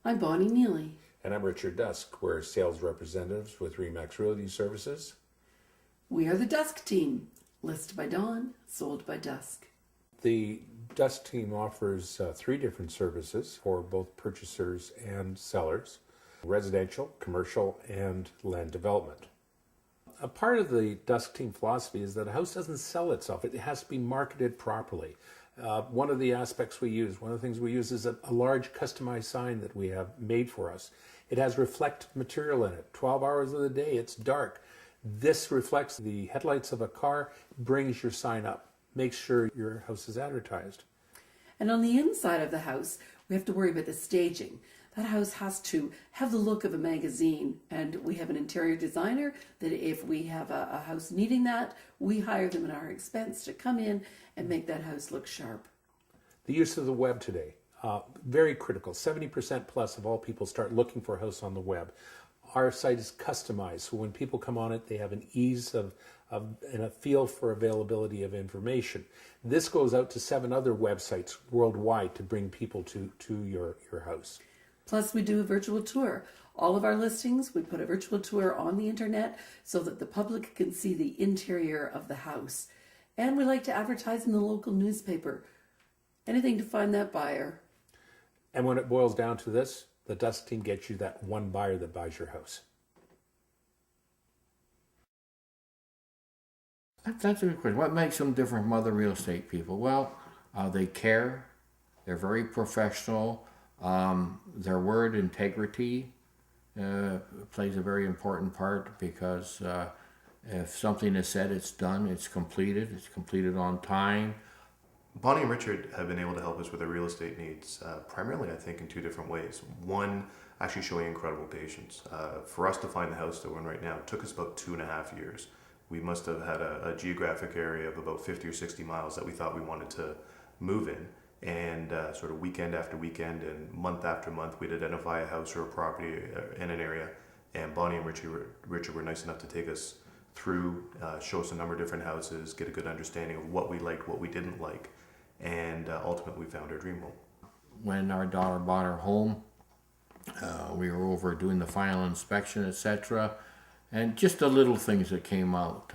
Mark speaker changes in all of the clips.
Speaker 1: I'm Bonnie Neely.
Speaker 2: And I'm Richard Dusk. We're sales representatives with Remax Realty Services.
Speaker 1: We are the Dusk team. Listed by dawn, sold by dusk.
Speaker 2: The Dusk team offers 3 different services for both purchasers and sellers: residential, commercial, and land development. A part of the Dusk team philosophy is that a house doesn't sell itself. It has to be marketed properly. One of the things we use is a large customized sign that we have made for us. It has reflective material in it. 12 hours of the day, it's dark. This reflects the headlights of a car, brings your sign up, makes sure your house is advertised.
Speaker 1: And on the inside of the house, we have to worry about the staging. That house has to have the look of a magazine, and we have an interior designer that if we have a house needing that, we hire them at our expense to come in and make that house look sharp.
Speaker 2: The use of the web today, very critical. 70% plus of all people start looking for a house on the web. Our site is customized, so when people come on it, they have an ease of and a feel for availability of information. This goes out to 7 other websites worldwide to bring people to your house.
Speaker 1: Plus, we do a virtual tour. All of our listings, we put a virtual tour on the internet so that the public can see the interior of the house. And we like to advertise in the local newspaper. Anything to find that buyer.
Speaker 2: And when it boils down to this, the Dusk team gets you that one buyer that buys your house.
Speaker 3: That's a good question. What makes them different from other real estate people? Well, they care. They're very professional. Their word integrity plays a very important part because if something is said, it's done, it's completed on time.
Speaker 4: Bonnie and Richard have been able to help us with our real estate needs, primarily I think in 2 different ways. One, actually showing incredible patience. For us to find the house that we're in right now, it took us about 2.5 years. We must have had a geographic area of about 50 or 60 miles that we thought we wanted to move in. And sort of weekend after weekend and month after month, we'd identify a house or a property in an area. And Bonnie and Richard were nice enough to take us through, show us a number of different houses, get a good understanding of what we liked, what we didn't like. And ultimately we found our dream home. When
Speaker 3: our daughter bought her home, we were over doing the final inspection, etc. And just the little things that came out.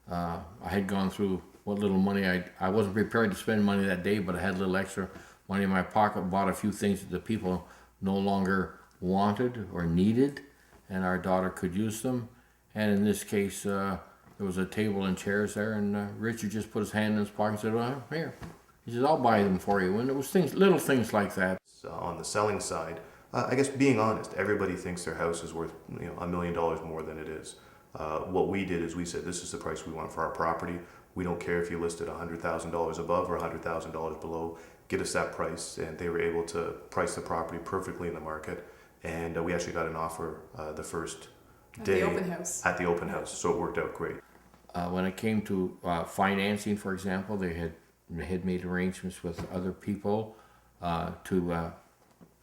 Speaker 3: I had gone through what little money I wasn't prepared to spend money that day, but I had a little extra money in my pocket, bought a few things that the people no longer wanted or needed, and our daughter could use them. And in this case, there was a table and chairs there, and Richard just put his hand in his pocket and said, "Well, here." He said, "I'll buy them for you." And it was little things like that.
Speaker 4: So on the selling side, I guess being honest, everybody thinks their house is worth $1 million more than it is. What we did is we said, this is the price we want for our property. We don't care if you listed $100,000 above or $100,000 below. Get us that price, and they were able to price the property perfectly in the market. And we actually got an offer the first day at the open house, so it worked out great.
Speaker 3: When it came to financing, for example, they had made arrangements with other people to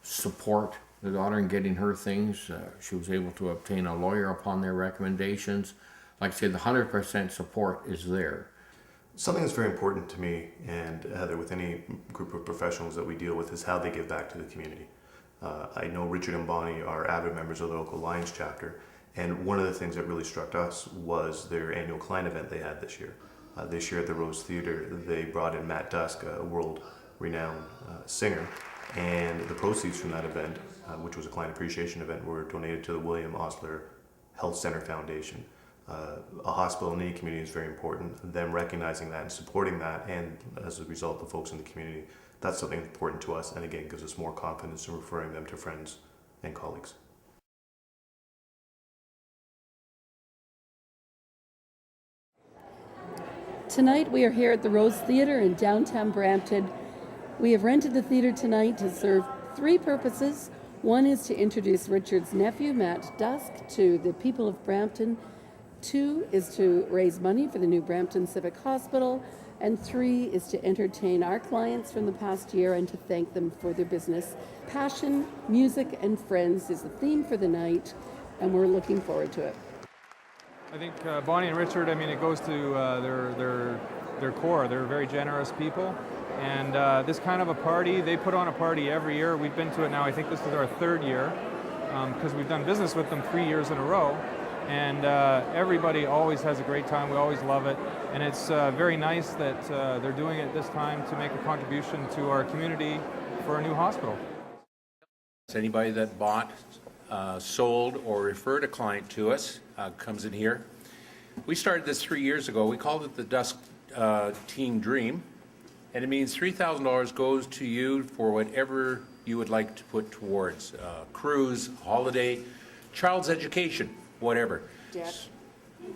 Speaker 3: support the daughter in getting her things. She was able to obtain a lawyer upon their recommendations. Like I said, the 100% support is there.
Speaker 4: Something that's very important to me and Heather, with any group of professionals that we deal with, is how they give back to the community. I know Richard and Bonnie are avid members of the local Lions chapter, and one of the things that really struck us was their annual client event they had this year. This year at the Rose Theatre, they brought in Matt Dusk, a world-renowned singer, and the proceeds from that event, which was a client appreciation event, were donated to the William Osler Health Center Foundation. A hospital in any community is very important. Them recognizing that and supporting that, and as a result, the folks in the community, that's something important to us, and again, gives us more confidence in referring them to friends and colleagues.
Speaker 1: Tonight we are here at the Rose Theatre in downtown Brampton. We have rented the theatre tonight to serve 3 purposes. One is to introduce Richard's nephew, Matt Dusk, to the people of Brampton. 2 is to raise money for the new Brampton Civic Hospital. And 3 is to entertain our clients from the past year and to thank them for their business. Passion, music, and friends is the theme for the night, and we're looking forward to it.
Speaker 5: I think Bonnie and Richard, it goes to their core. They're very generous people, And this kind of a party, they put on a party every year. We've been to it now, I think this is our third year, because we've done business with them 3 years in a row. And everybody always has a great time. We always love it. And it's very nice that they're doing it this time to make a contribution to our community for a new hospital.
Speaker 2: Anybody that bought, sold, or referred a client to us comes in here. We started this 3 years ago. We called it the Dusk Teen Dream. And it means $3,000 goes to you for whatever you would like to put towards cruise, holiday, child's education, whatever.
Speaker 1: Debt.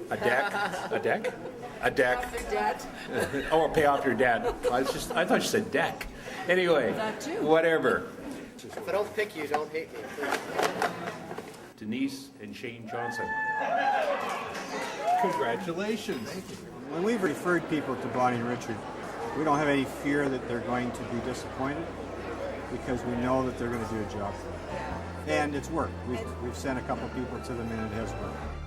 Speaker 2: A deck? A deck? A deck.
Speaker 1: Off their debt.
Speaker 2: Oh, pay off your debt. I thought you said deck. Anyway,
Speaker 1: That too.
Speaker 2: whatever.
Speaker 6: If I don't pick you, don't hate me.
Speaker 2: Denise and Shane Johnson. Congratulations.
Speaker 7: When we've referred people to Bonnie and Richard, we don't have any fear that they're going to be disappointed because we know that they're going to do a job. And it's worked. We've sent a couple people to them and it has worked.